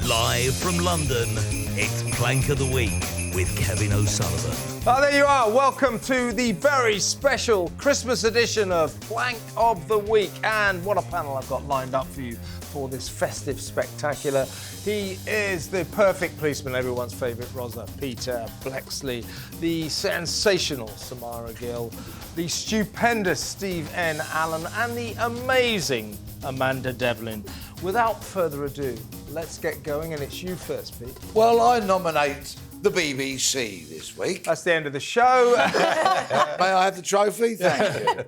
Live from London, it's Plank of the Week with Kevin O'Sullivan. Oh, there you are. Welcome to the very special Christmas edition of Plank of the Week. And what a panel I've got lined up for you for this festive spectacular. He is the perfect policeman, everyone's favourite Rosa, Peter Bleksley, the sensational Samara Gill, the stupendous Steve N. Allen, and the amazing Amanda Devlin. Without further ado, let's get going, and it's you first, Pete. Well, I nominate the BBC this week. That's the end of the show. May I have the trophy? Thank you.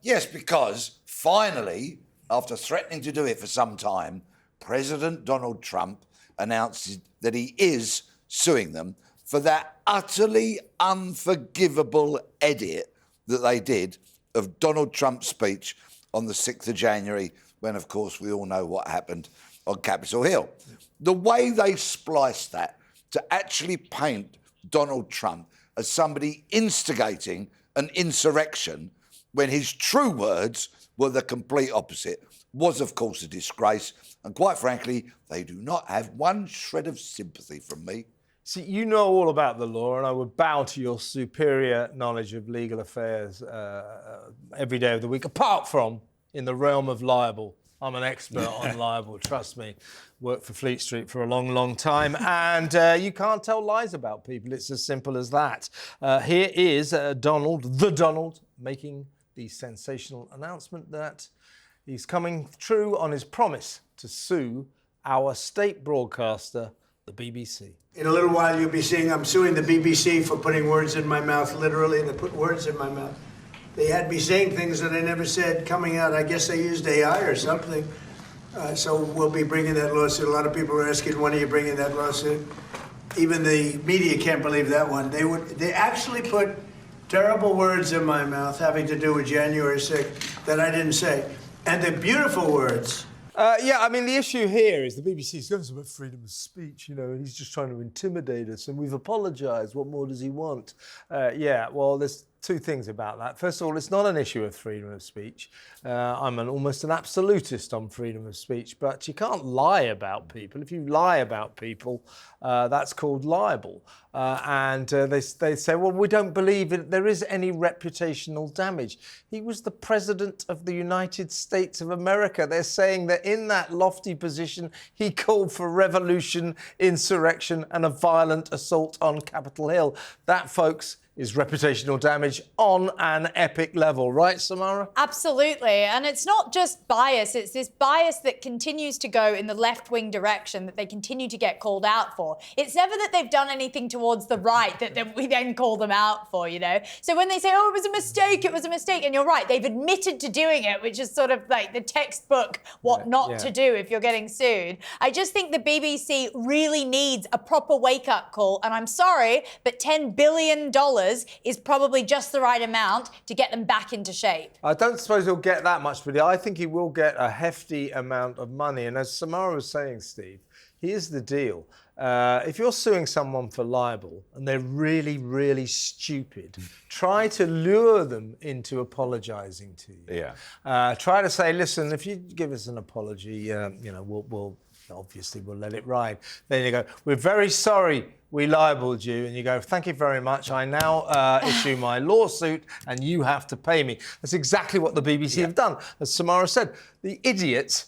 Yes, because finally, after threatening to do it for some time, President Donald Trump announced that he is suing them for that utterly unforgivable edit that they did of Donald Trump's speech on the 6th of January, when, of course, we all know what happened on Capitol Hill. The way they spliced that to actually paint Donald Trump as somebody instigating an insurrection when his true words were the complete opposite was, of course, a disgrace. And quite frankly, they do not have one shred of sympathy from me. See, you know all about the law, and I would bow to your superior knowledge of legal affairs every day of the week, apart from in the realm of libel. I'm an expert on libel, trust me. Worked for Fleet Street for a long, long time, and you can't tell lies about people. It's as simple as that. Here is Donald, making the sensational announcement that he's coming true on his promise to sue our state broadcaster, the BBC. In a little while, you'll be seeing I'm suing the BBC for putting words in my mouth. Literally, they put words in my mouth. They had me saying things that I never said coming out. I guess they used AI or something. So we'll be bringing that lawsuit. A lot of people are asking, when are you bringing that lawsuit? Even the media can't believe that one. They actually put terrible words in my mouth having to do with January 6th that I didn't say. And the beautiful words. The issue here is the BBC's going about freedom of speech, and he's just trying to intimidate us, and we've apologised. What more does he want? There's two things about that. First of all, it's not an issue of freedom of speech. I'm almost an absolutist on freedom of speech, but you can't lie about people. If you lie about people, that's called libel. They say, well, we don't believe there is any reputational damage. He was the President of the United States of America. They're saying that in that lofty position, he called for revolution, insurrection, and a violent assault on Capitol Hill. That, folks, is reputational damage on an epic level. Right, Samara? Absolutely. And it's not just bias. It's this bias that continues to go in the left-wing direction that they continue to get called out for. It's never that they've done anything towards the right that we then call them out for, So when they say, oh, it was a mistake, and you're right, they've admitted to doing it, which is sort of like the textbook what not to do if you're getting sued. I just think the BBC really needs a proper wake-up call. And I'm sorry, but $10 billion is probably just the right amount to get them back into shape. I don't suppose he'll get that much, but I think he will get a hefty amount of money. And as Samara was saying, Steve, here's the deal. If you're suing someone for libel and they're really, really stupid, try to lure them into apologising to you. Yeah. Try to say, listen, if you give us an apology, we'll let it ride. Then you go, we're very sorry we libelled you. And you go, thank you very much. I now issue my lawsuit and you have to pay me. That's exactly what the BBC have done. As Samara said, the idiots,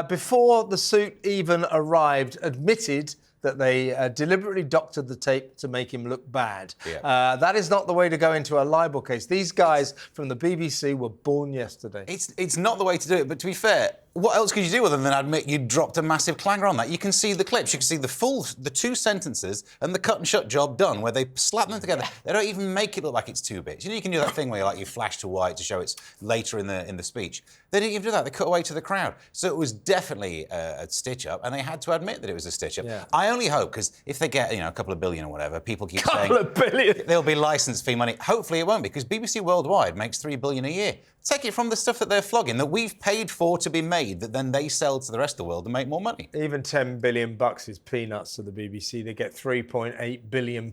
before the suit even arrived, admitted that they deliberately doctored the tape to make him look bad. Yeah. That is not the way to go into a libel case. These guys from the BBC were born yesterday. It's not the way to do it, but to be fair, what else could you do other than admit you dropped a massive clanger on that? You can see the clips, you can see the two sentences and the cut and shut job done, where they slap them together. They don't even make it look like it's two bits. You can do that thing where you flash to white to show it's later in the speech. They didn't even do that. They cut away to the crowd. So it was definitely a stitch-up, and they had to admit that it was a stitch-up. Yeah. I only hope, because if they get, a couple of billion or whatever, people keep saying... Couple of billion? There'll be licence fee money. Hopefully it won't be, because BBC Worldwide makes $3 billion a year. Take it from the stuff that they're flogging, that we've paid for to be made. made that then they sell to the rest of the world and make more money. Even $10 billion is peanuts to the BBC. They get £3.8 billion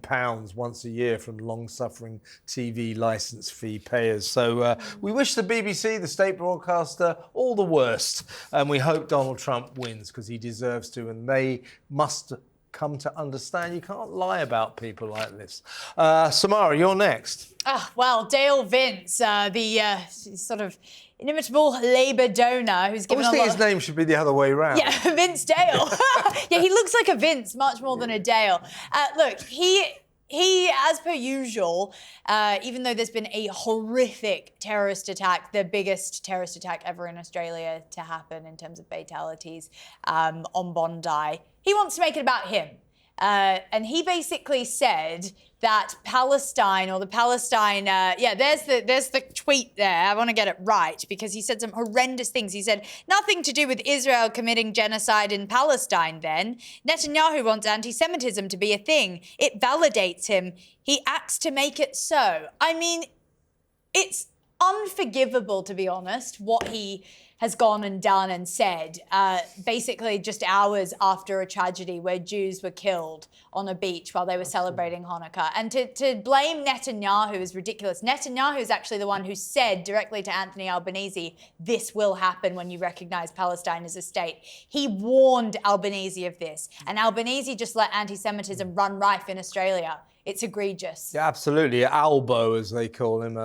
once a year from long-suffering TV licence fee payers. So we wish the BBC, the state broadcaster, all the worst. And we hope Donald Trump wins because he deserves to. And they must come to understand you can't lie about people like this. Samara, you're next. Well, Dale Vince, the sort of inimitable Labour donor who's given I always think his name should be the other way around. Yeah, Vince Dale. Yeah, he looks like a Vince much more than a Dale. Look, he, as per usual, even though there's been a horrific terrorist attack, the biggest terrorist attack ever in Australia to happen in terms of fatalities on Bondi, he wants to make it about him. And he basically said that Palestine, or the Palestine, there's the tweet there. I want to get it right because he said some horrendous things. He said, nothing to do with Israel committing genocide in Palestine then. Netanyahu wants anti-Semitism to be a thing. It validates him. He acts to make it so. I mean, it's unforgivable, to be honest, what he has gone and done and said, basically just hours after a tragedy where Jews were killed on a beach while they were celebrating Hanukkah. And to blame Netanyahu is ridiculous. Netanyahu is actually the one who said directly to Anthony Albanese, this will happen when you recognise Palestine as a state. He warned Albanese of this, and Albanese just let anti-Semitism run rife in Australia. It's egregious. Yeah, absolutely. Albo, as they call him,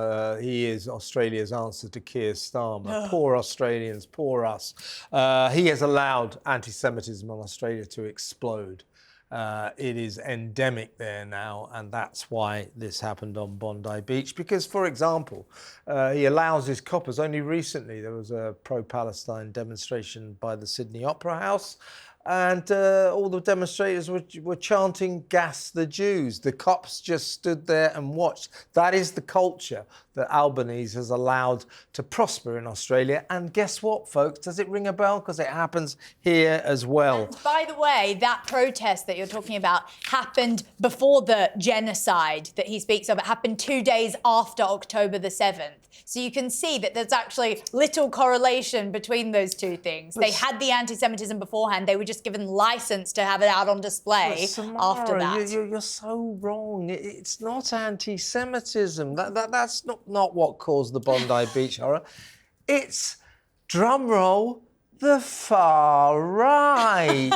he is Australia's answer to Keir Starmer. Poor Australians, poor us. He has allowed anti-Semitism in Australia to explode. It is endemic there now, and that's why this happened on Bondi Beach. Because, for example, he allows his coppers. Only recently there was a pro-Palestine demonstration by the Sydney Opera House, and all the demonstrators were chanting, "Gas the Jews." The cops just stood there and watched. That is the culture that Albanese has allowed to prosper in Australia. And guess what, folks? Does it ring a bell? Because it happens here as well. And by the way, that protest that you're talking about happened before the genocide that he speaks of. It happened 2 days after October the 7th. So you can see that there's actually little correlation between those two things. They had the anti-Semitism beforehand. They were just given license to have it out on display Samara, after that. You're so wrong. It's not anti-Semitism. That's not what caused the Bondi Beach horror. It's, drum roll, the far right.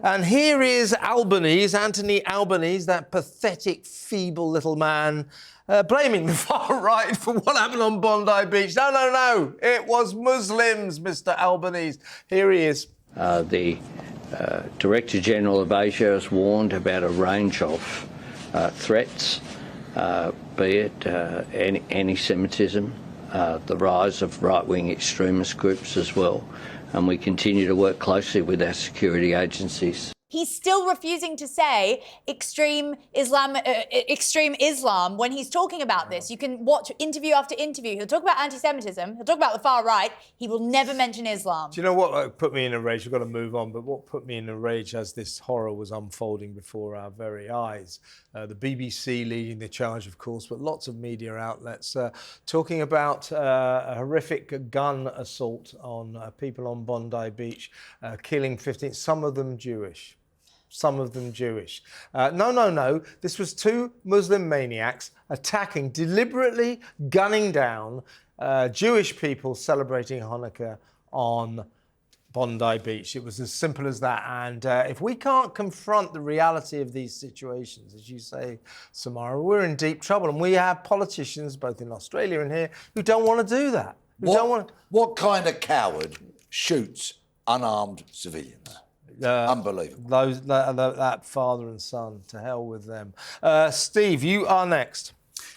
And here is Albanese, Anthony Albanese, that pathetic, feeble little man, blaming the far right for what happened on Bondi Beach. No. It was Muslims, Mr. Albanese. Here he is. The Director General of Asia has warned about a range of threats, be it anti-Semitism, the rise of right-wing extremist groups as well. And we continue to work closely with our security agencies. He's still refusing to say extreme Islam when he's talking about this. You can watch interview after interview. He'll talk about anti-Semitism. He'll talk about the far right. He will never mention Islam. Do you know what put me in a rage? We've got to move on, but what put me in a rage as this horror was unfolding before our very eyes? The BBC leading the charge, of course, but lots of media outlets talking about a horrific gun assault on people on Bondi Beach, killing 15, some of them Jewish. Some of them Jewish. No. This was two Muslim maniacs attacking, deliberately gunning down Jewish people celebrating Hanukkah on Bondi Beach. It was as simple as that. And if we can't confront the reality of these situations, as you say, Samara, we're in deep trouble. And we have politicians, both in Australia and here, who don't want to do that. What kind of coward shoots unarmed civilians? Unbelievable. That father and son, to hell with them. Steve, you are next.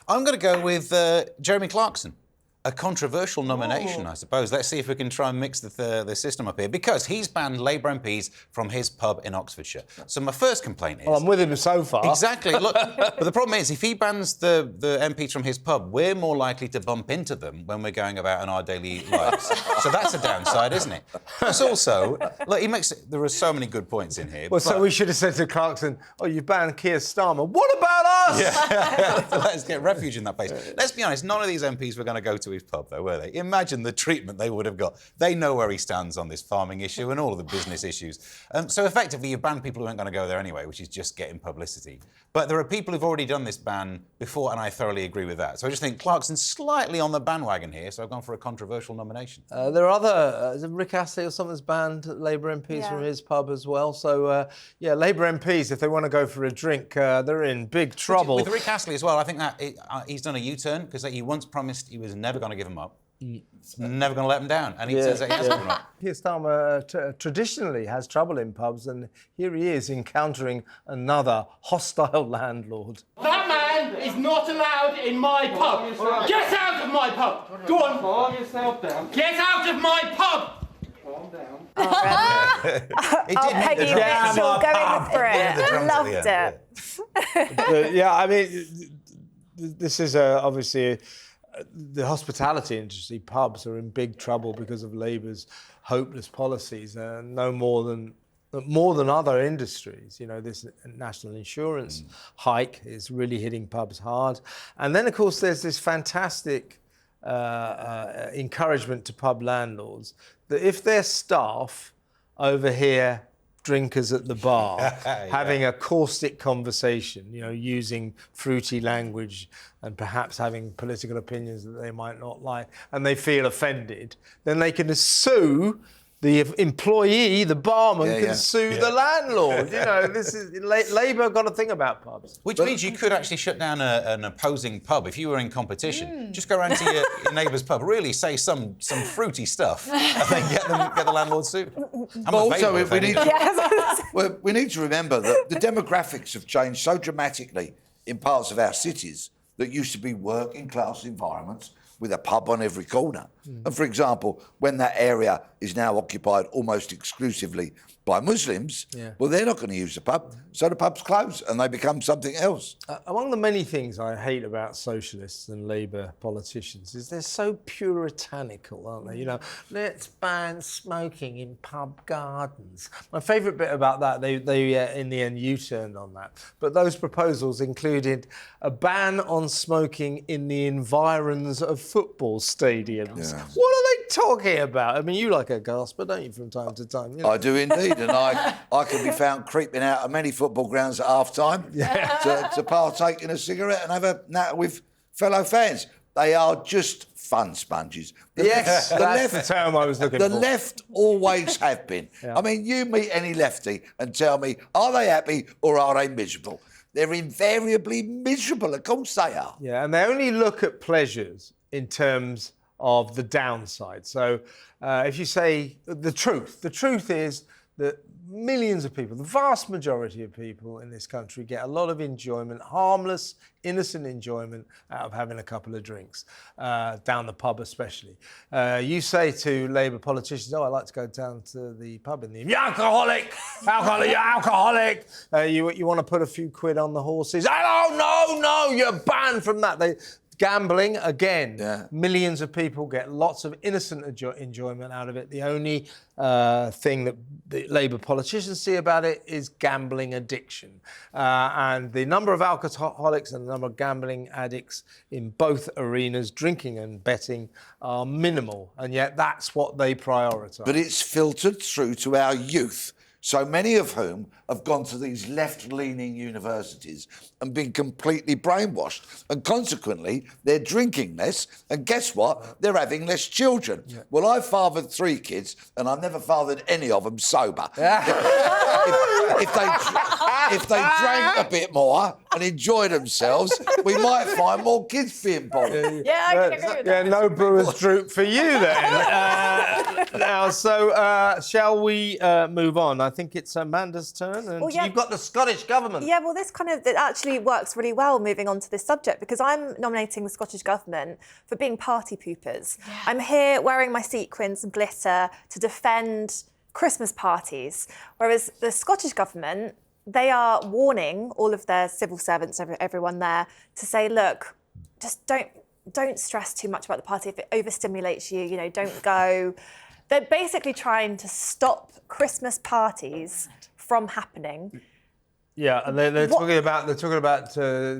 I'm going to go with Jeremy Clarkson. A controversial nomination, I suppose. Let's see if we can try and mix the system up here, because he's banned Labour MPs from his pub in Oxfordshire. So my first complaint is... Well, I'm with him so far. Exactly. Look, but the problem is, if he bans the MPs from his pub, we're more likely to bump into them when we're going about in our daily lives. So that's a downside, isn't it? Plus also, look, there are so many good points in here. Well, so we should have said to Clarkson, oh, you've banned Keir Starmer. What about us? Yeah. Let's get refuge in that place. Let's be honest, none of these MPs were going to go to his pub, though, were they? Imagine the treatment they would have got. They know where he stands on this farming issue and all of the business issues. So effectively, you ban people who aren't going to go there anyway, which is just getting publicity. But there are people who've already done this ban before, and I thoroughly agree with that. So I just think Clarkson's slightly on the bandwagon here, so I've gone for a controversial nomination. There are other... Rick Astley or someone's banned Labour MPs from his pub as well. So, yeah, Labour MPs, if they want to go for a drink, they're in big trouble. With Rick Astley as well, I think that he's done a U-turn because he once promised he was never going to give them up. Never going to let them down. And he says that he has given them up. Keir Starmer traditionally has trouble in pubs, and here he is encountering another hostile landlord. That man is not allowed in my pub. Get out of my pub. Go on. Calm yourself down. Get out of my pub. Calm down. Peggy Mitchell going for it. Loved it. Yeah, I mean, this is obviously the hospitality industry. Pubs are in big trouble because of Labour's hopeless policies, no more than other industries. You know, this national insurance hike is really hitting pubs hard. And then, of course, there's this fantastic encouragement to pub landlords that if their staff overhear drinkers at the bar having a caustic conversation, you know, using fruity language and perhaps having political opinions that they might not like, and they feel offended, then they can sue the employee, the barman, can sue the landlord. You know, this is Labour got a thing about pubs. Which means you could actually shut down an opposing pub if you were in competition. Just go around to your neighbour's pub, really say some fruity stuff, and then get the landlord sued. But also, we need to remember that the demographics have changed so dramatically in parts of our cities that used to be working class environments with a pub on every corner. And for example, when that area is now occupied almost exclusively by Muslims, well, they're not going to use the pub, so the pubs close and they become something else. Among the many things I hate about socialists and Labour politicians is they're so puritanical, aren't they? You know, let's ban smoking in pub gardens. My favourite bit about that, they in the end U-turned on that. But those proposals included a ban on smoking in the environs of football stadiums. Yeah. What are they talking about? I mean, you like a gasper, don't you, from time to time? You know? I do indeed, and I can be found creeping out of many football grounds at half-time to partake in a cigarette and have a natter with fellow fans. They are just fun sponges. That's the term I was looking for. The left always have been. I mean, you meet any lefty and tell me, are they happy or are they miserable? They're invariably miserable, of course they are. Yeah, and they only look at pleasures in terms of the downside. So if you say the truth is that millions of people, the vast majority of people in this country get a lot of enjoyment, harmless, innocent enjoyment out of having a couple of drinks, down the pub especially. You say to Labour politicians, oh, I like to go down to the pub in the evening. You're alcoholic! You're alcoholic! You want to put a few quid on the horses? Oh, no, you're banned from that. Gambling, again, millions of people get lots of innocent enjoyment out of it. The only thing that the Labour politicians see about it is gambling addiction. And the number of alcoholics and the number of gambling addicts in both arenas, drinking and betting, are minimal. And yet that's what they prioritise. But it's filtered through to our youth, so many of whom have gone to these left-leaning universities and been completely brainwashed. And consequently, they're drinking less, and guess what? They're having less children. Well, I've fathered 3 kids, and I've never fathered any of them sober. If they drank a bit more and enjoyed themselves, we might find more kids being born. Yeah, I can agree with that. No brewer's droop for you then. Now, so shall we move on? I think it's Amanda's turn, and you've got the Scottish Government. Yeah, well, it actually works really well moving on to this subject, because I'm nominating the Scottish Government for being party poopers. Yeah. I'm here wearing my sequins and glitter to defend Christmas parties, whereas the Scottish Government, they are warning all of their civil servants, everyone there, to say, look, just don't stress too much about the party. If it overstimulates you, you know, don't go. They're basically trying to stop Christmas parties from happening. Yeah, and they're talking about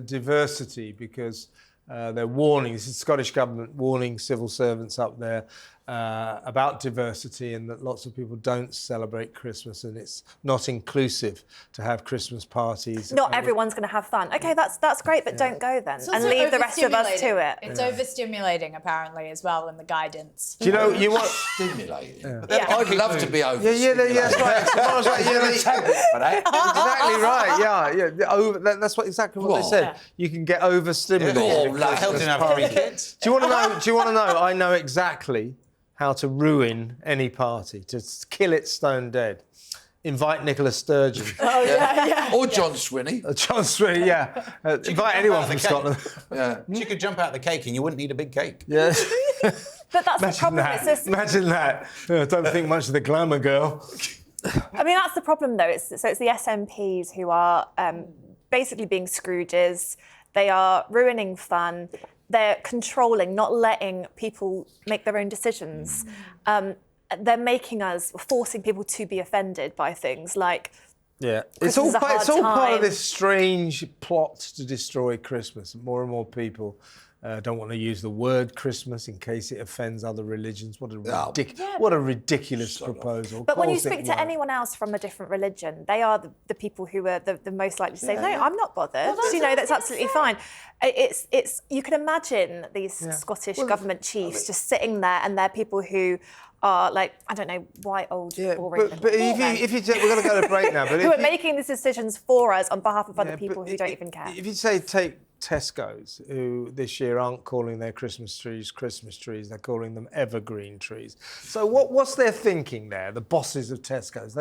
diversity, because They're warning, this is the Scottish Government warning civil servants up there about diversity and that lots of people don't celebrate Christmas and it's not inclusive to have Christmas parties. Not everyone's going to have fun. OK, that's great, but don't go then. And leave the rest of us to it. It's overstimulating, apparently, as well, in the guidance. Do you know, you want... Stimulating. Yeah. I'd love to be overstimulated. Yeah, that's right. Samara's right. For that. Exactly right. Yeah. That's exactly what they said. Yeah. You can get overstimulated. Oh, Hell didn't have 3 kids. Do you want to know? I know exactly how to ruin any party, to kill it stone dead. Invite Nicola Sturgeon. Or John Swinney. John Swinney, yeah. Invite anyone from Scotland. Yeah. She could jump out the cake and you wouldn't need a big cake. Yeah. But that's the problem. Imagine that. I don't think much of the glamour girl. I mean, that's the problem, though. It's the SMPs who are basically being Scrooges. They are ruining fun. They're controlling, not letting people make their own decisions. They're forcing people to be offended by things like... Yeah, it's all part of this strange plot to destroy Christmas. More and more people don't want to use the word Christmas in case it offends other religions. What a ridiculous proposal. But when you speak to anyone else from a different religion, they are the people who are the most likely to say, no, I'm not bothered. Well, that's absolutely fine. It's you can imagine these Scottish government chiefs just sitting there, and they're people who are like, I don't know, white, old, boring. But if you we're going to go to break now. But who are making these decisions for us on behalf of other people who don't even care. If you say take Tesco's, who this year aren't calling their Christmas trees, they're calling them evergreen trees. So what's their thinking there, the bosses of Tesco's?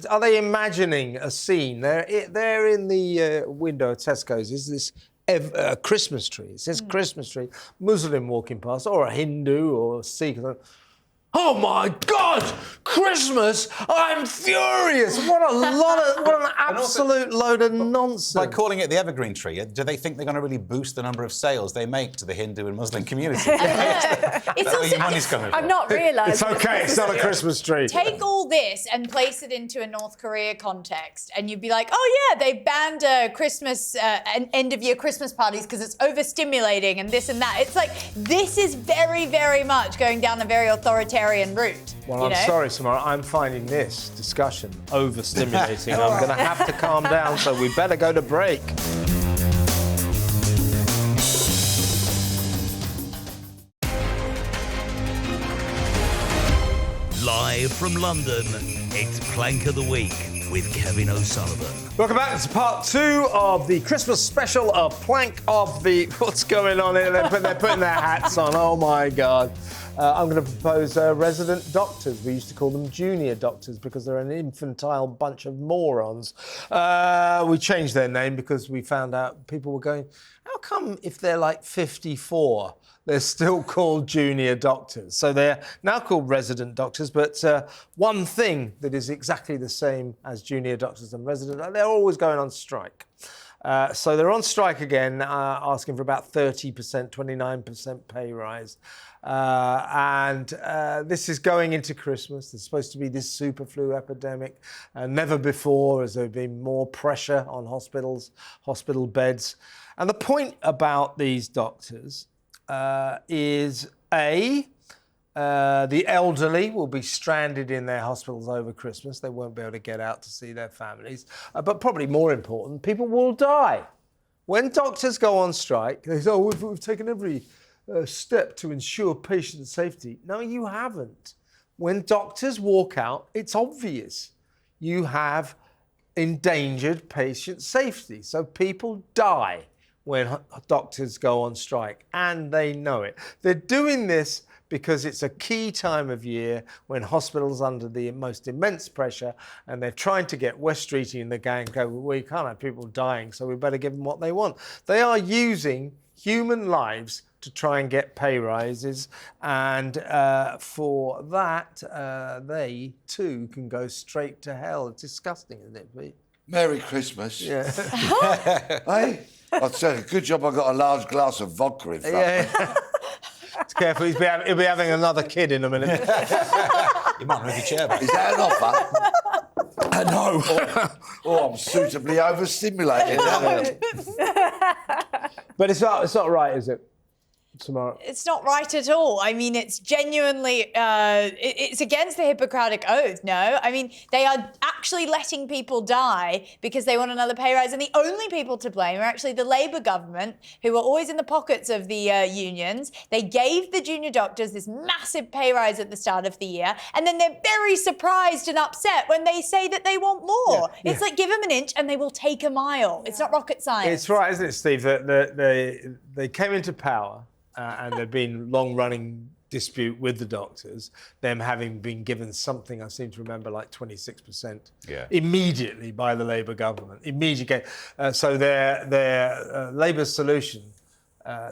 Are they imagining a scene? They're in the window of Tesco's. Is this a Christmas tree? It says Christmas tree. Muslim walking past, or a Hindu or a Sikh. Oh my God! Christmas! I'm furious! What an absolute load of nonsense! By calling it the evergreen tree, do they think they're going to really boost the number of sales they make to the Hindu and Muslim community? It's also, I've not realised. It's okay. It's not a Christmas tree. Take all this and place it into a North Korea context, and you'd be like, oh yeah, they've banned Christmas end-of-year Christmas parties because it's overstimulating and this and that. It's like this is very, very much going down a very authoritarian route. Well, I'm sorry, Samara. I'm finding this discussion overstimulating. I'm going to have to calm down, so we better go to break. Live from London, it's Plank of the Week with Kevin O'Sullivan. Welcome back to part 2 of the Christmas special of Plank of the... What's going on here? They're putting their hats on. Oh, my God. I'm going to propose resident doctors. We used to call them junior doctors because they're an infantile bunch of morons. We changed their name because we found out people were going, how come if they're like 54, they're still called junior doctors? So they're now called resident doctors, but one thing that is exactly the same as junior doctors and resident, they're always going on strike. So they're on strike again, asking for about 30%, 29% pay rise. And this is going into Christmas. There's supposed to be this super flu epidemic. Never before has there been more pressure on hospitals, hospital beds. And the point about these doctors is, the elderly will be stranded in their hospitals over Christmas. They won't be able to get out to see their families. But probably more important, people will die. When doctors go on strike, they say, oh, we've taken every step to ensure patient safety. No, you haven't. When doctors walk out, it's obvious. You have endangered patient safety. So people die when doctors go on strike, and they know it. They're doing this because it's a key time of year when hospitals are under the most immense pressure, and they're trying to get West Street and the gang go, well, we can't have people dying, so we better give them what they want. They are using human lives to try and get pay rises, and for that, they too can go straight to hell. It's disgusting, isn't it, Pete? Merry Christmas. Yeah. Hey, I'd say, good job I got a large glass of vodka in front of me. Be careful, he'll be having another kid in a minute. You might move your chair back. Is that an offer? I know. Oh, I'm suitably overstimulated. But it's not right, is it, Samara? It's not right at all. I mean, it's genuinely, it's against the Hippocratic Oath, no? I mean, they are actually letting people die because they want another pay rise. And the only people to blame are actually the Labour government, who were always in the pockets of the unions. They gave the junior doctors this massive pay rise at the start of the year. And then they're very surprised and upset when they say that they want more. Yeah. It's like, give them an inch and they will take a mile. It's not rocket science. It's right, isn't it, Steve, that they came into power and there'd been long-running dispute with the doctors, them having been given something, I seem to remember, like 26% immediately by the Labour government. So their Labour's solution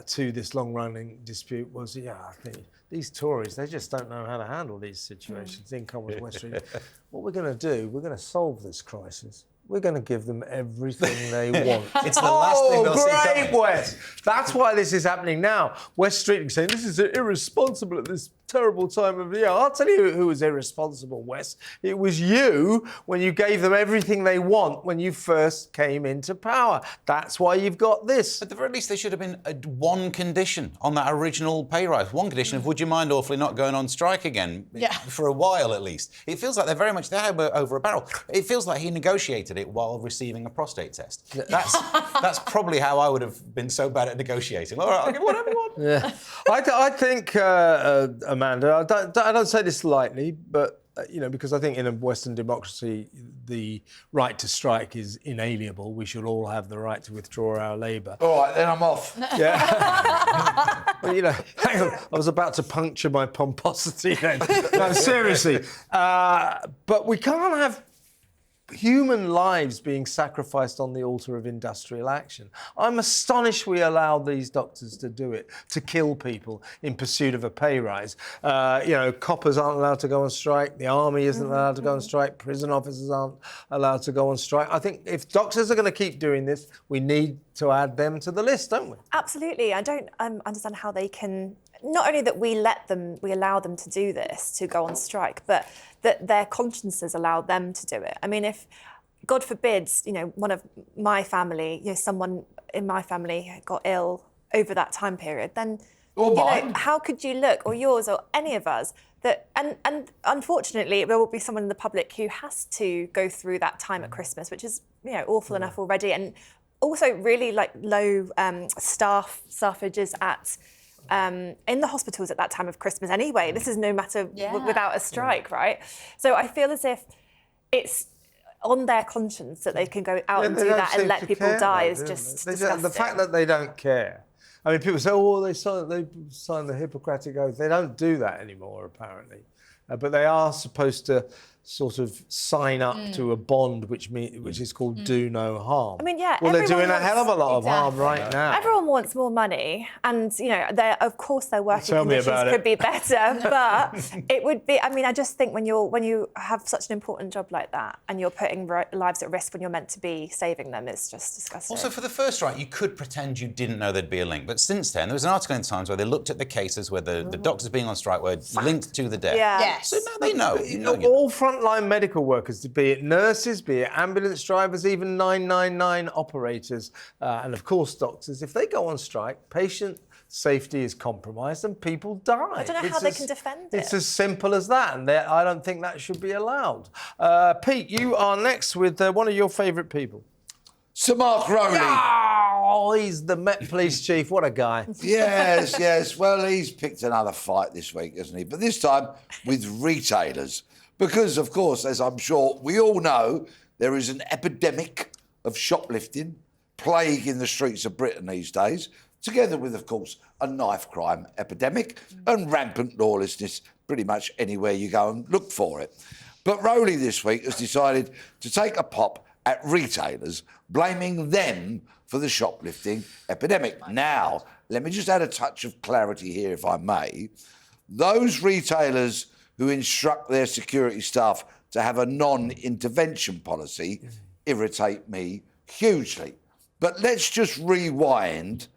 to this long-running dispute was, I think these Tories, they just don't know how to handle these situations in common with West Street. What we're going to do, we're going to solve this crisis. We're going to give them everything they want. It's the last thing they'll see coming. Great, West. That's why this is happening now. West Street is saying this is irresponsible at this terrible time of year. I'll tell you who was irresponsible, West. It was you when you gave them everything they want when you first came into power. That's why you've got this. At the very least, there should have been one condition on that original pay rise. One condition of, would you mind awfully not going on strike again? For a while, at least. It feels like they're very much there over a barrel. It feels like he negotiated it while receiving a prostate test. That's probably how I would have been so bad at negotiating. All right, I'll give whatever you want. Yeah, I think, Amanda, I don't say this lightly, but because I think in a Western democracy, the right to strike is inalienable. We should all have the right to withdraw our labour. All right, then I'm off. Yeah. Well, hang on. I was about to puncture my pomposity then. No, seriously. But we can't have human lives being sacrificed on the altar of industrial action. I'm astonished we allow these doctors to do it, to kill people in pursuit of a pay rise. Coppers aren't allowed to go on strike, the army isn't allowed to go on strike, prison officers aren't allowed to go on strike. I think if doctors are going to keep doing this, we need to add them to the list, don't we? Absolutely. I don't understand how they can, not only that we allow them to do this, to go on strike, but that their consciences allow them to do it. I mean, if, God forbid, one of my family, someone in my family got ill over that time period, then, how could you look, or yours, or any of us, that, and unfortunately, there will be someone in the public who has to go through that time at Christmas, which is, awful enough already, and also really low staffages at in the hospitals at that time of Christmas anyway. This is no matter without a strike, right? So I feel as if it's on their conscience that they can go out and do that and let people die is just disgusting. The fact that they don't care. I mean, people say, they signed the Hippocratic Oath. They don't do that anymore, apparently. But they are supposed to sort of sign up to a bond, which is called do no harm. I mean, well, they're doing a hell of a lot of harm right now. Everyone wants more money, and of course their working conditions could be better, but it would be. I mean, I just think when you have such an important job like that, and you're putting lives at risk when you're meant to be saving them, it's just disgusting. Also, for the first strike, you could pretend you didn't know there'd be a link, but since then, there was an article in the Times where they looked at the cases where the doctors being on strike were linked to the death. Yeah. Yes. So now they know. All frontline medical workers, be it nurses, be it ambulance drivers, even 999 operators, and of course doctors, if they go on strike, patient safety is compromised and people die. I don't know how they can defend it. It's as simple as that, and I don't think that should be allowed. Pete, you are next with one of your favourite people. Sir Mark Rowley. Oh, he's the Met Police Chief. What a guy. Yes. Well, he's picked another fight this week, hasn't he? But this time with retailers. Because, of course, as I'm sure we all know, there is an epidemic of shoplifting plaguing the streets of Britain these days, together with, of course, a knife crime epidemic and rampant lawlessness pretty much anywhere you go and look for it. But Rowley this week has decided to take a pop at retailers, blaming them for the shoplifting epidemic. Now, let me just add a touch of clarity here, if I may. Those retailers who instruct their security staff to have a non-intervention policy irritate me hugely. But let's just rewind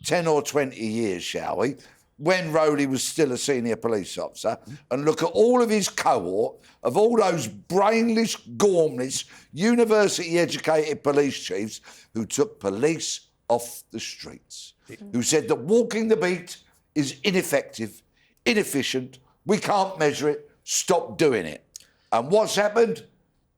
10 or 20 years, shall we, when Rowley was still a senior police officer, and look at all of his cohort of all those brainless, gormless, university-educated police chiefs who took police off the streets. who said that walking the beat is ineffective, inefficient, we can't measure it, stop doing it. And what's happened?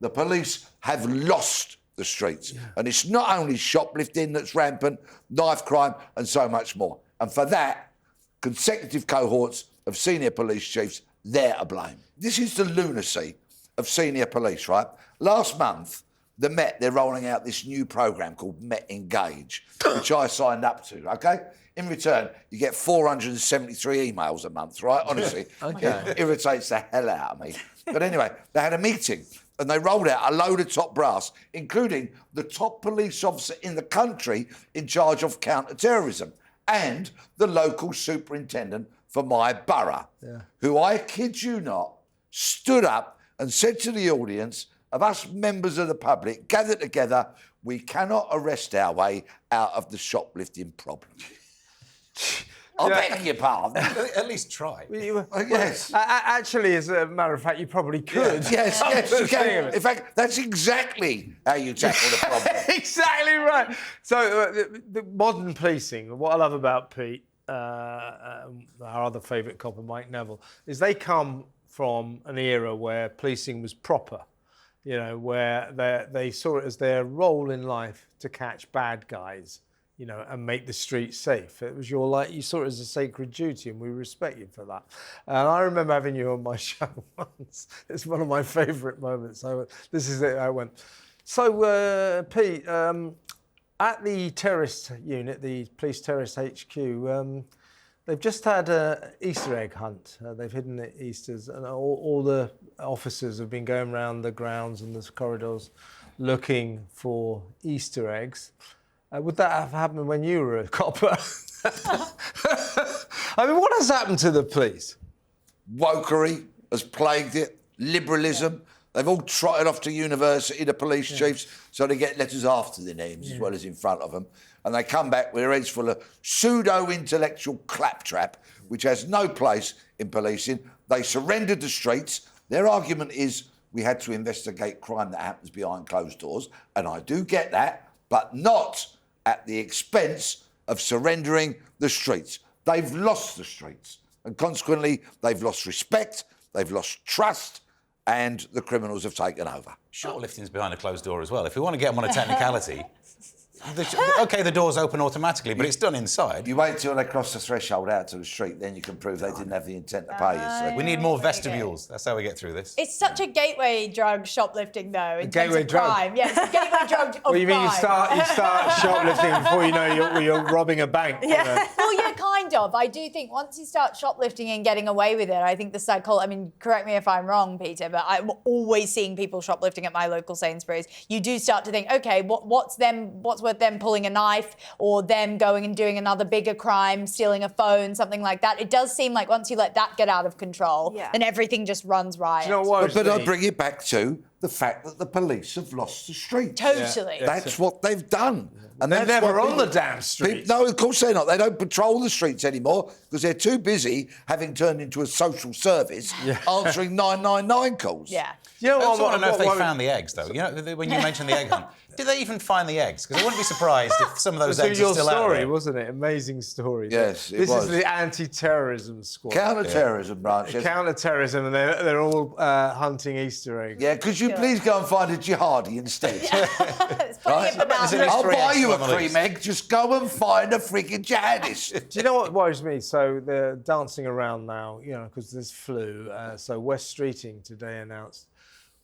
The police have lost the streets. Yeah. And it's not only shoplifting that's rampant, knife crime and so much more. And for that, consecutive cohorts of senior police chiefs, they're to blame. This is the lunacy of senior police, right? Last month, the Met, they're rolling out this new programme called Met Engage, which I signed up to, OK? In return, you get 473 emails a month, right? Honestly, it irritates the hell out of me. But anyway, they had a meeting and they rolled out a load of top brass, including the top police officer in the country in charge of counter-terrorism and the local superintendent for my borough, who, I kid you not, stood up and said to the audience, of us members of the public gathered together, we cannot arrest our way out of the shoplifting problem. I beg your pardon. At least try. Yes. Actually, as a matter of fact, you probably could. Yes, you can. In fact, that's exactly how you tackle the problem. Exactly right. So, the modern policing, what I love about Pete, our other favourite copper, Mike Neville, is they come from an era where policing was proper. You know, where they saw it as their role in life to catch bad guys, you know, and make the streets safe. It was you saw it as a sacred duty, and we respect you for that. And I remember having you on my show once. It's one of my favourite moments. This is it. I went. So, Pete, at the terrorist unit, the police terrorist HQ, they've just had an Easter egg hunt. They've hidden the Easters, and all the officers have been going around the grounds and the corridors looking for Easter eggs. Would that have happened when you were a copper? I mean, what has happened to the police? Wokery has plagued it, liberalism. They've all trotted off to university, the police chiefs, so they get letters after their names as well as in front of them. And they come back with their heads full of pseudo-intellectual claptrap, which has no place in policing. They surrendered the streets. Their argument is we had to investigate crime that happens behind closed doors, and I do get that, but not at the expense of surrendering the streets. They've lost the streets, and consequently, they've lost respect, they've lost trust, and the criminals have taken over. Shoplifting's behind a closed door as well. If we want to get them on a technicality... OK, the doors open automatically, but it's done inside. You wait till they cross the threshold out to the street, then you can prove they didn't have the intent to pay you. So. We need more vestibules. That's how we get through this. It's such a gateway drug, shoplifting, though, in gateway terms of drug. crime. Yes, a gateway drug of Well, you mean you crime. start shoplifting before you know you're robbing a bank? Yeah. You know? Well, yeah, kind of. I do think once you start shoplifting and getting away with it, I think the psychology... I mean, correct me if I'm wrong, Peter, but I'm always seeing people shoplifting at my local Sainsbury's. You do start to think, OK, what's worth them pulling a knife or them going and doing another bigger crime, stealing a phone, something like that. It does seem like once you let that get out of control, then everything just runs riot. Do you know what but I bring it back to the fact that the police have lost the streets. Totally. Yeah. That's what they've done. And they're that's never what on the damn streets. No, of course they're not. They don't patrol the streets anymore because they're too busy, having turned into a social service, answering 999 calls. Yeah. You know I also want to know if they found the eggs, though. You know, when you mentioned the egg hunt, did they even find the eggs? Because I wouldn't be surprised if some of those eggs are still out there. Your story, wasn't it? Amazing story. Yes, it This was. is the anti-terrorism squad. Counter-terrorism branches. Counter-terrorism, and they're all hunting Easter eggs. Yeah, could you please go and find a jihadi instead? It's plenty of bananas. I'll buy you a cream egg. Just go and find a freaking jihadist. Do you know what worries me? So they're dancing around now, you know, because there's flu. So West Streeting today announced,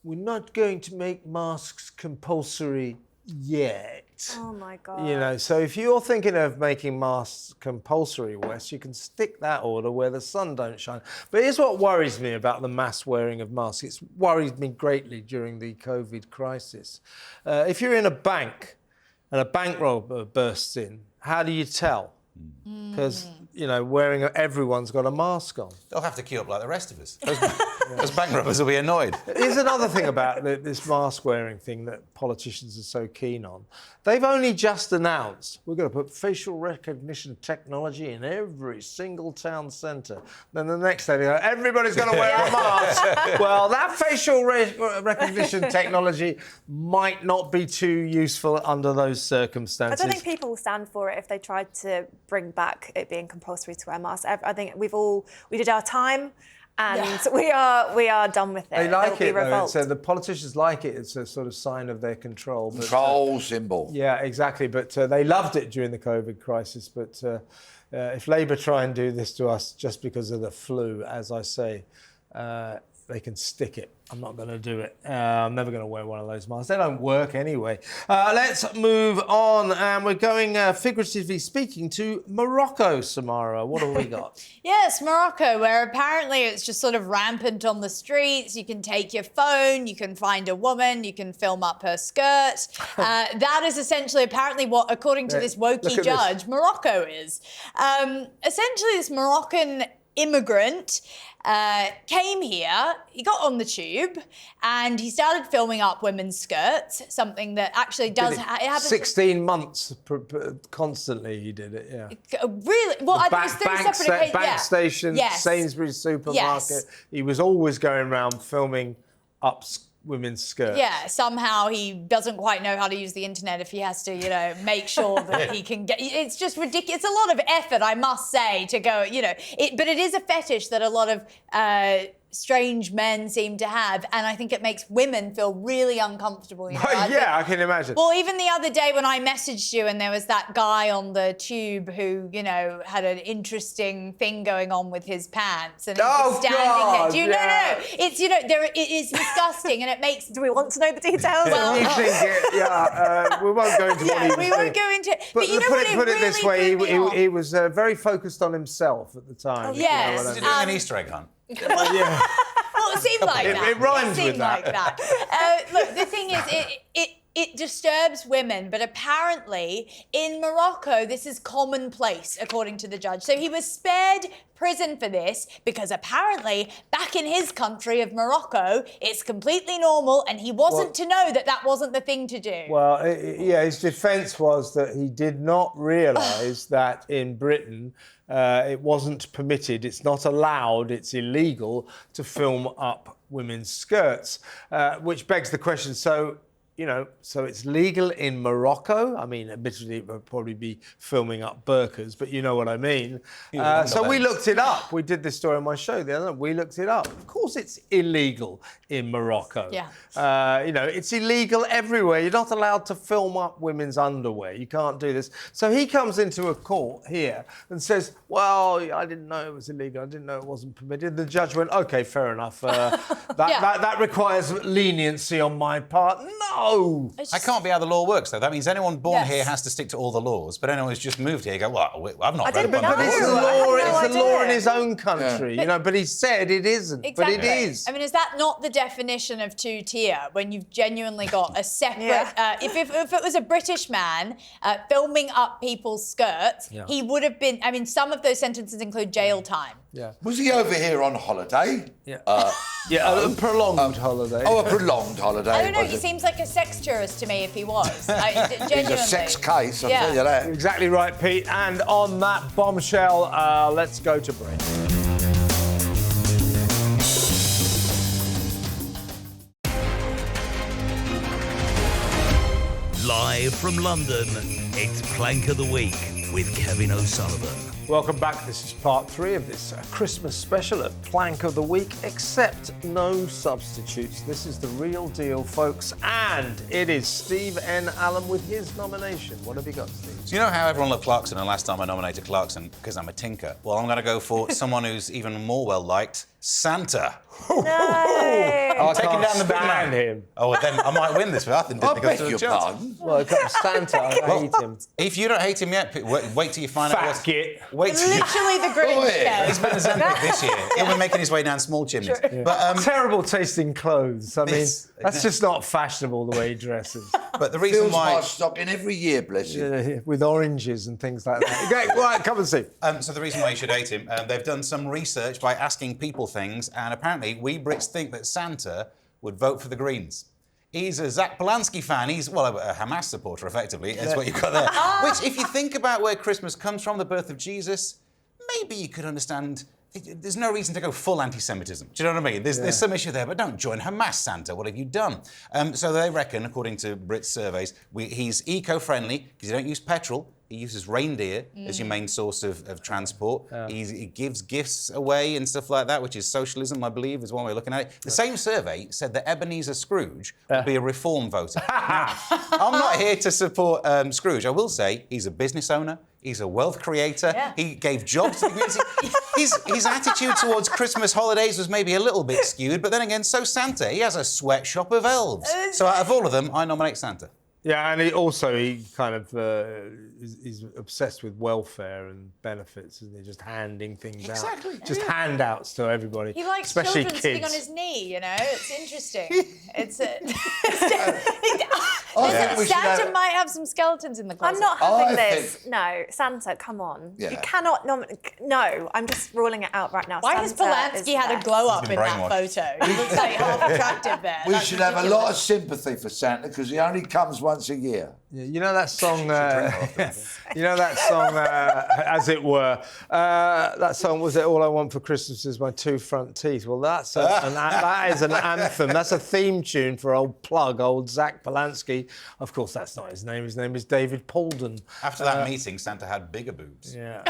we're not going to make masks compulsory yet. Oh my God. You know, so if you're thinking of making masks compulsory, West, you can stick that order where the sun don't shine. But here's what worries me about the mass wearing of masks. It's worried me greatly during the COVID crisis. If you're in a bank and a bank robber bursts in, how do you tell? Because, you know, everyone's got a mask on. They'll have to queue up like the rest of us. Those bank robbers will be annoyed. Here's another thing about this mask-wearing thing that politicians are so keen on. They've only just announced we're going to put facial recognition technology in every single town centre. Then the next day they go, everybody's going to wear a mask. Well, that facial recognition technology might not be too useful under those circumstances. I don't think people will stand for it if they tried to bring back it being compulsory to wear masks. I think we did our time. And we are done with it. They like it, though. So the politicians like it. It's a sort of sign of their control. Control symbol. Yeah, exactly. But they loved it during the COVID crisis. But if Labour try and do this to us just because of the flu, as I say, they can stick it. I'm not going to do it. I'm never going to wear one of those masks. They don't work anyway. Let's move on. And we're going, figuratively speaking, to Morocco, Samara. What have we got? Yes, Morocco, where apparently it's just sort of rampant on the streets. You can take your phone, you can find a woman, you can film up her skirt. That is essentially apparently what, according to this wokey judge, Morocco is. Essentially, this Moroccan immigrant came here, he got on the tube and he started filming up women's skirts, something that actually does happen. 16 months constantly he did it, yeah. Really? Well, I think it's three separate occasions. Bank station, Yes. Sainsbury supermarket. Yes. He was always going around filming up women's skirts. Yeah, somehow he doesn't quite know how to use the internet if he has to, make sure that he can get... It's just ridiculous. It's a lot of effort, I must say, to go, but it is a fetish that a lot of strange men seem to have, and I think it makes women feel really uncomfortable. I can imagine. Well, even the other day when I messaged you and there was that guy on the tube who, had an interesting thing going on with his pants and he was standing there. No. It's, it is disgusting and it makes... Do we want to know the details? Well, we won't go into what he was we won't go into it. But put it this way, he was very focused on himself at the time. Oh, yes. Is it doing an Easter egg hunt? Well, it seemed like that. It rhymes with that. Like that. Look, the thing is, it disturbs women, but apparently in Morocco, this is commonplace, according to the judge. So he was spared prison for this because apparently back in his country of Morocco, it's completely normal and he wasn't to know that wasn't the thing to do. Well, his defence was that he did not realise that in Britain it wasn't permitted, it's not allowed, it's illegal to film up women's skirts, which begs the question, so it's legal in Morocco. I mean, admittedly, it would probably be filming up burqas, but you know what I mean. So we looked it up. We did this story on my show the other night. We looked it up. Of course, it's illegal in Morocco. Yeah. It's illegal everywhere. You're not allowed to film up women's underwear. You can't do this. So he comes into a court here and says, well, I didn't know it was illegal. I didn't know it wasn't permitted. The judge went, OK, fair enough. That requires leniency on my part. No! I can't be how the law works, though. That means anyone born here has to stick to all the laws, but anyone who's just moved here go, well, I've not read about But it's the law in his own country, but he said it isn't, exactly. But it is. I mean, is that not the definition of two-tier, when you've genuinely got a separate... If it was a British man filming up people's skirts, he would have been... I mean, some of those sentences include jail time. Yeah. Was he over here on holiday? Yeah. A prolonged holiday. Oh, a prolonged holiday. I don't know, he seems like a sex tourist to me if he was. Genuinely. He's a sex case, I'll tell you that. Exactly right, Pete. And on that bombshell, let's go to break. Live from London, it's Plank of the Week with Kevin O'Sullivan. Welcome back. This is part 3 of this Christmas special at Plank of the Week, except no substitutes. This is the real deal, folks. And it is Steve N. Allen with his nomination. What have you got, Steve? So you know how everyone loved Clarkson, and last time I nominated Clarkson because I'm a tinker? Well, I'm going to go for someone who's even more well-liked, Santa. No. I taking can't down the big stand man. him. Oh, then I might win this without him. I beg your pardon. Well, Santa, I hate him. If you don't hate him yet, wait till you find out what's... Git. Wait till you... Literally the Grinch. He's been a Ozempic this year. He'll be making his way down small chimneys. But terrible tasting clothes. I mean, that's just not fashionable the way he dresses. But the reason Fills why... my stocking every year, bless him. Yeah, with oranges and things like that. Okay, right, come and see. So the reason why you should hate him, they've done some research by asking people things, and apparently we Brits think that Santa would vote for the Greens. He's a Zack Polanski fan. He's, well, a Hamas supporter, effectively. That's what you've got there. Which, if you think about where Christmas comes from, the birth of Jesus, maybe you could understand... There's no reason to go full anti-Semitism. Do you know what I mean? There's some issue there, but don't join Hamas, Santa. What have you done? So they reckon, according to Brits surveys, he's eco-friendly because you don't use petrol. He uses reindeer as your main source of transport. He gives gifts away and stuff like that, which is socialism, I believe, is one way of looking at it. The same survey said that Ebenezer Scrooge would be a reform voter. Now, I'm not here to support Scrooge. I will say he's a business owner. He's a wealth creator. Yeah. He gave jobs to the community. His attitude towards Christmas holidays was maybe a little bit skewed, but then again, so Santa. He has a sweatshop of elves. So out of all of them, I nominate Santa. Yeah, and he kind of he's obsessed with welfare and benefits, isn't he? Just handing things out. Just handouts to everybody. He likes especially children kids. sitting on his knee, you know? It's interesting. Santa might have some skeletons in the closet. I'm not having this. No, Santa, come on. Yeah. You cannot No, I'm just ruling it out right now. Why has Polanski had a glow up in that photo? He looks like half attractive there. We should have a lot of sympathy for Santa because he only comes once a year. Yeah, you know that song, you know that song, As It Were, that song, was it All I Want for Christmas Is My Two Front Teeth? Well, that is an anthem. That's a theme tune for old Zack Polanski. Of course, that's not his name. His name is David Polden. After that meeting, Santa had bigger boobs. Yeah.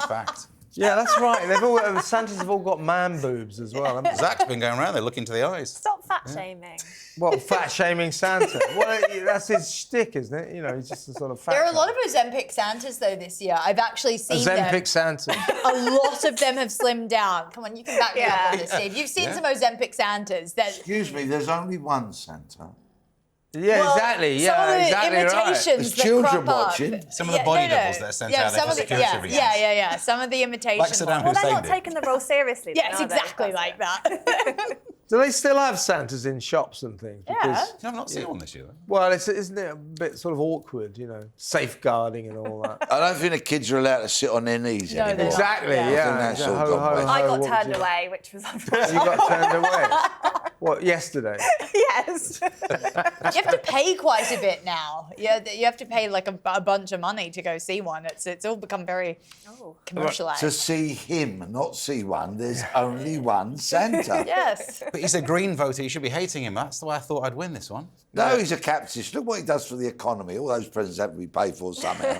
Fact. Yeah, that's right. Santas have all got man boobs as well. Zack's been going around there looking to the eyes. Stop fat shaming. What, fat shaming Santa? Well, that's his shtick, isn't it? You know, he's just a sort of fat There are a guy. lot of Ozempic Santas, though, this year. I've actually seen them. Ozempic Santa. A lot of them have slimmed down. Come on, you can back me up on this, Steve. You've seen some Ozempic Santas. Excuse me, there's only one Santa. Yeah, exactly. Yeah, some of the exactly imitations right. There's that children crop watching. up. Some of the body doubles that are sent out there for security reasons. Yeah. Some of the imitations. Like Saddam Well, they're Hussein not did. taking the role seriously. Yeah, it's then, are they? exactly like that. Do they still have Santas in shops and things? Because, I've not seen one this year, though. well, isn't it a bit sort of awkward, you know, safeguarding and all that? I don't think the kids are allowed to sit on their knees No, they're anymore. not. Exactly, Yeah. yeah. That's Yeah, all gone west. I got what would turned you- away, which was unfortunate. You got turned away? What, yesterday? Yes. You have to pay quite a bit now. Yeah, you have to pay like a bunch of money to go see one. It's all become very commercialised. To see him, not see one, there's only one Santa. Yes. But he's a Green voter. You should be hating him. That's the way I thought I'd win this one. No, he's a capitalist. Look what he does for the economy. All those presents have to be paid for somehow.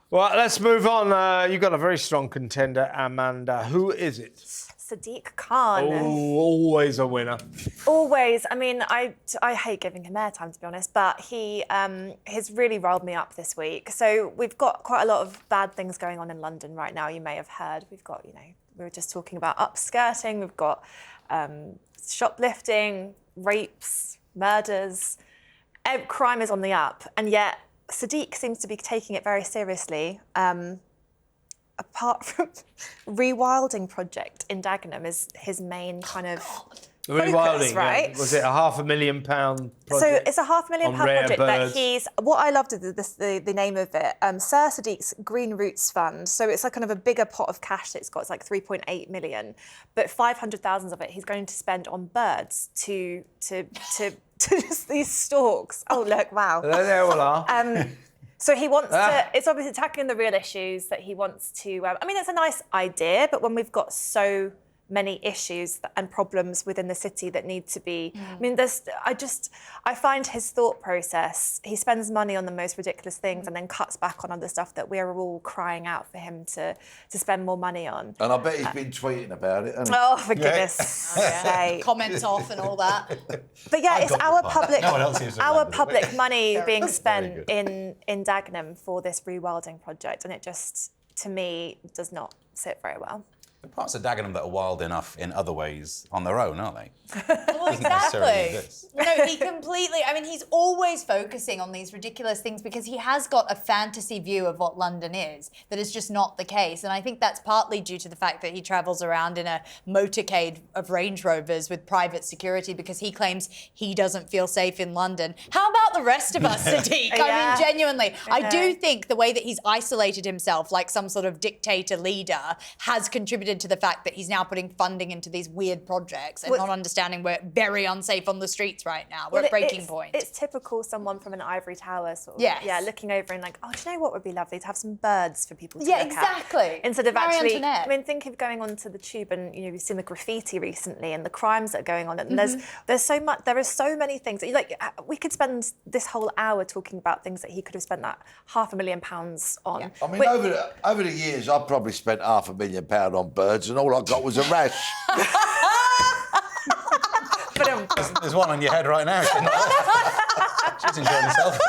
Well, let's move on. You've got a very strong contender, Amanda. Who is it? Sadiq Khan. Oh, always a winner. Always. I mean, I hate giving him airtime, to be honest, but he has really rolled me up this week. So we've got quite a lot of bad things going on in London right now, you may have heard. We've got, we were just talking about upskirting. We've got shoplifting, rapes, murders. Crime is on the up. And yet Sadiq seems to be taking it very seriously. Apart from rewilding project in Dagenham is his main kind of focus, right? Yeah. Was it a £500,000 project? So it's a £500,000 project birds? that what I loved the name of it, Sir Sadiq's Green Roots Fund. So it's like kind of a bigger pot of cash that it's got. It's like 3.8 million, but 500,000 of it he's going to spend on birds to just these stalks. Oh look, wow. There they all are. So he wants to, it's obviously tackling the real issues that he wants to, I mean, it's a nice idea, but when we've got so many issues and problems within the city that need to be, I mean, I find his thought process, he spends money on the most ridiculous things and then cuts back on other stuff that we're all crying out for him to spend more money on. And I bet he's been tweeting about it, hasn't he? Oh, for goodness sake. Comments off and all that. But yeah, it's our public, No one else seems to our remember it. public money being Very spent good. in Dagenham for this rewilding project, and it just, to me, does not sit very well. The parts of Dagenham that are wild enough in other ways on their own, aren't they? Well, Doesn't necessarily exactly. exist. No, he completely. I mean, he's always focusing on these ridiculous things because he has got a fantasy view of what London is that is just not the case. And I think that's partly due to the fact that he travels around in a motorcade of Range Rovers with private security because he claims he doesn't feel safe in London. How about the rest of us, Sadiq? I mean, genuinely, I do think the way that he's isolated himself like some sort of dictator leader has contributed to the fact that he's now putting funding into these weird projects and not understanding we're very unsafe on the streets right now. We're at breaking point. It's typical someone from an ivory tower sort of, looking over and like, oh, do you know what would be lovely? To have some birds for people to look at. Exactly. Instead of Marie actually, Antoinette. I mean, think of going onto the tube and, you know, we've seen the graffiti recently and the crimes that are going on. And there's so much, there are so many things. Like, we could spend this whole hour talking about things that he could have spent that £500,000 on. I mean, over the years, I've probably spent £500,000 on birds, and all I got was a rash. There's one on your head right now. She's enjoying herself.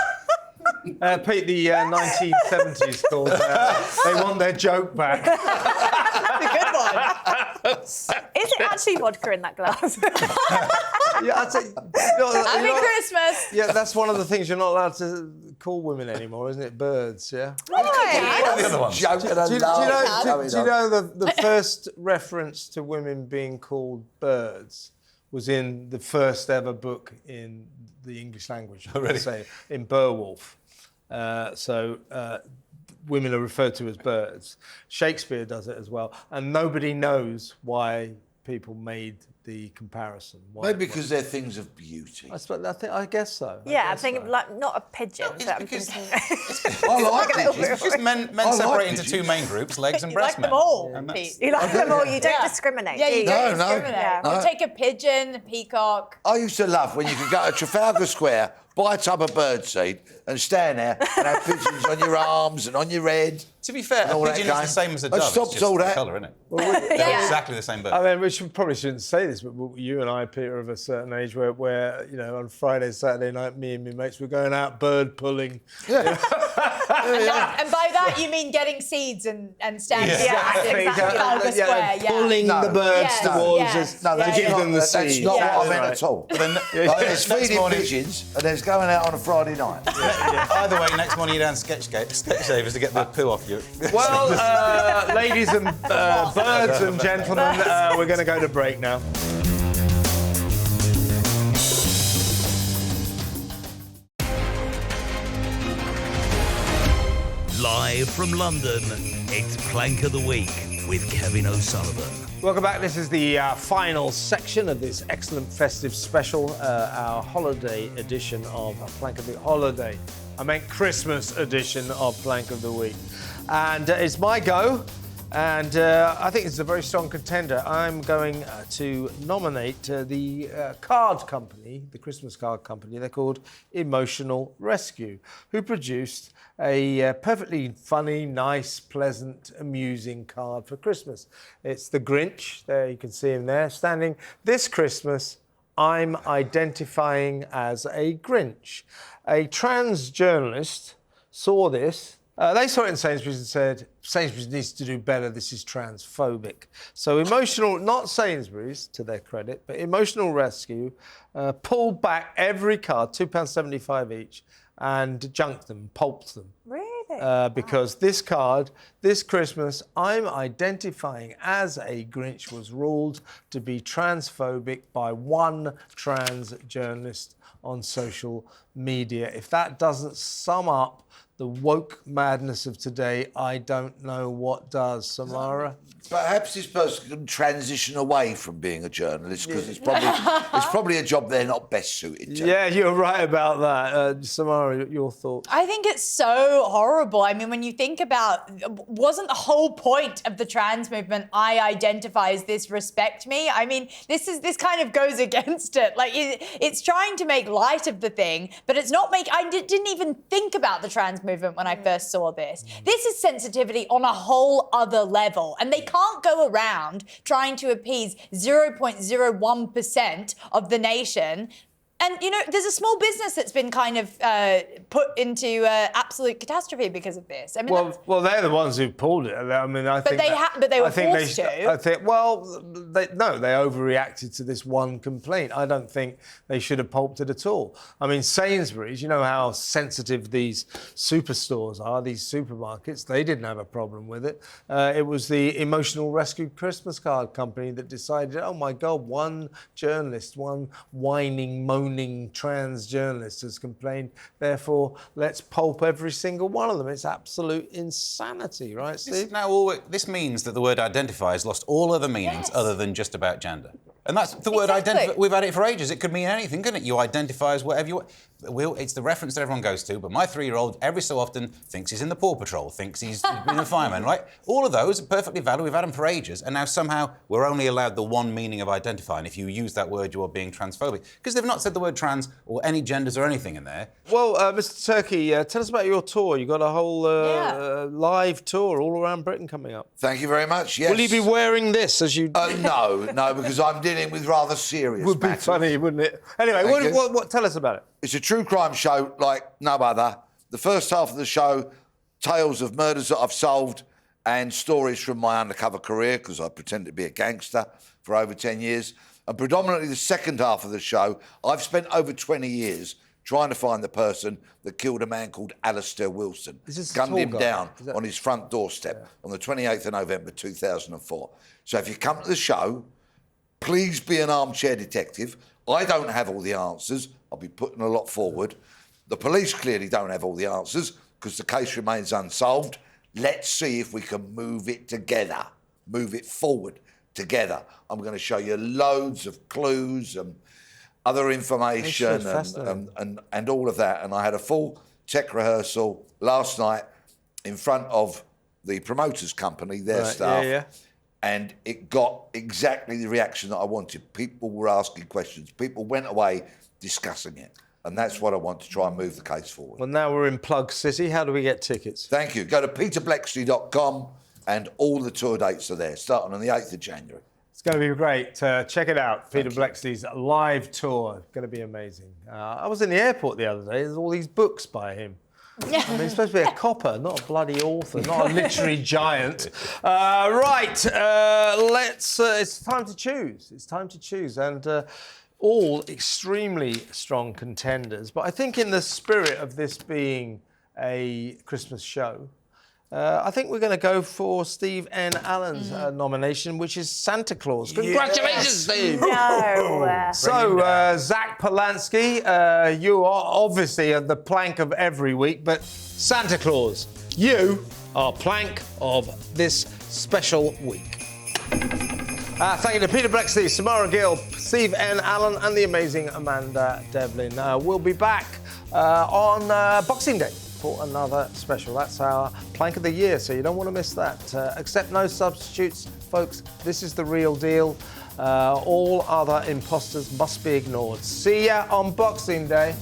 Pete, the 1970s called They Want Their Joke Back. Good one. Is it actually vodka in that glass? Yeah, I'd say, Happy Christmas. Yeah, that's one of the things you're not allowed to call women anymore, isn't it? Birds, yeah? What are the other ones? Do you know the first reference to women being called birds was in the first ever book in the English language, say, in Beowulf. Women are referred to as birds. Shakespeare does it as well, and nobody knows why people made the comparison. Maybe because they're things of beauty. I guess so. Yeah, I think like not a pigeon. It's but because I like pigeons. it's just men separate into two main groups, legs and breast like men. them all, And Pete. You like them all, you don't discriminate. Yeah, do you you? don't No, discriminate. Yeah. You take a pigeon, a peacock. I used to love when you could go to Trafalgar Square, buy a tub of birdseed and stand there and have pigeons on your arms and on your head. To be fair, and a all that pigeon is the kind. same as a I dove. stopped It's just all the that. colour, isn't it? They're exactly the same bird. I mean, probably shouldn't say this, but you and I, Peter, are of a certain age where you know, on Friday, Saturday night, me and my mates were going out bird pulling. And by that you mean getting seeds and standing exactly. Trafalgar Square. Pulling the birds Yes, towards yes. us No, to that's give not, them the that's seeds. not Yeah. what I meant at all. But then, Like, there's next feeding morning- pigeons and there's going out on a Friday night. Either way, next morning you're down Sketchsavers to get the poo off you. Well, ladies and birds and gentlemen, we're going to go to break now. Live from London, it's Plank of the Week with Kevin O'Sullivan. Welcome back. This is the final section of this excellent festive special, our holiday edition of Plank of the Holiday. I meant Christmas edition of Plank of the Week. And it's my go. And I think it's a very strong contender. I'm going to nominate the card company, the Christmas card company. They're called Emotional Rescue, who produced a perfectly funny, nice, pleasant, amusing card for Christmas. It's the Grinch. There, you can see him there, standing. This Christmas, I'm identifying as a Grinch. A trans journalist saw this. They saw it in Sainsbury's and said, Sainsbury's needs to do better, this is transphobic. So Emotional, not Sainsbury's, to their credit, but Emotional Rescue pulled back every card, £2.75 each, and junked them, pulped them. Really? Because this card, this Christmas, I'm identifying as a Grinch was ruled to be transphobic by one trans journalist on social media. If that doesn't sum up the woke madness of today, I don't know what does. Samara? Perhaps this person can transition away from being a journalist because it's probably a job they're not best suited to. Yeah, you're right about that. Samara, your thoughts? I think it's so horrible. I mean, when you think about, wasn't the whole point of the trans movement, I identify as this, respect me? I mean, this kind of goes against it. Like, it's trying to make light of the thing, but it's not I didn't even think about the trans movement when I first saw this. This is sensitivity on a whole other level, and they can't go around trying to appease 0.01% of the nation And, you know, there's a small business that's been kind of put into absolute catastrophe because of this. I mean, well, they're the ones who pulled it. I mean, I think. But they were forced to. I think. Well, they overreacted to this one complaint. I don't think they should have pulped it at all. I mean, Sainsbury's. You know how sensitive these superstores are. These supermarkets. They didn't have a problem with it. It was the emotional rescue Christmas card company that decided. Oh my God! One journalist, one whining, moaning trans journalist has complained, therefore let's pulp every single one of them. It's absolute insanity, right, Steve? This means that the word identify has lost all other meanings other than just about gender. And that's the word identify. We've had it for ages. It could mean anything, couldn't it? You identify as whatever you want. It's the reference that everyone goes to, but my 3-year-old every so often thinks he's in the Paw Patrol, thinks he's been a fireman, right? All of those are perfectly valid. We've had them for ages, and now somehow we're only allowed the one meaning of identify, and if you use that word, you are being transphobic. Because they've not said the word trans or any genders or anything in there. Well, Mr. Turkey, tell us about your tour. You've got a whole live tour all around Britain coming up. Thank you very much, yes. Will you be wearing this as you... No, because I'm dealing with rather serious Would be matters. funny, wouldn't it? Anyway, what tell us about it. It's a true crime show like no other. The first half of the show, tales of murders that I've solved and stories from my undercover career, because I pretended to be a gangster for over 10 years. And predominantly the second half of the show, I've spent over 20 years trying to find the person that killed a man called Alistair Wilson. Gunned him down on his front doorstep on the 28th of November 2004. So if you come to the show, please be an armchair detective. I don't have all the answers. I'll be putting a lot forward. The police clearly don't have all the answers because the case remains unsolved. Let's see if we can move it together, move it forward together. I'm going to show you loads of clues and other information and all of that. And I had a full tech rehearsal last night in front of the promoters company, their staff. And it got exactly the reaction that I wanted. People were asking questions. People went away discussing it. And that's what I want to try and move the case forward. Well, now we're in Plug City. How do we get tickets? Thank you. Go to peterbleksley.com and all the tour dates are there, starting on the 8th of January. It's going to be great. Check it out. Peter Bleksley's live tour. Going to be amazing. I was in the airport the other day. There's all these books by him. I mean, he's supposed to be a copper, not a bloody author, not a literary giant. It's time to choose. It's time to choose. And all extremely strong contenders. But I think in the spirit of this being a Christmas show, I think we're going to go for Steve N. Allen's nomination, which is Santa Claus. Congratulations, Steve! No. So, Zack Polanski, you are obviously at the plank of every week, but Santa Claus, you are plank of this special week. Thank you to Peter Bleksley, Samara Gill, Steve N. Allen, and the amazing Amanda Devlin. We'll be back on Boxing Day for another special. That's our plank of the year, so you don't want to miss that. Accept no substitutes, folks. This is the real deal. All other imposters must be ignored. See ya on Boxing Day.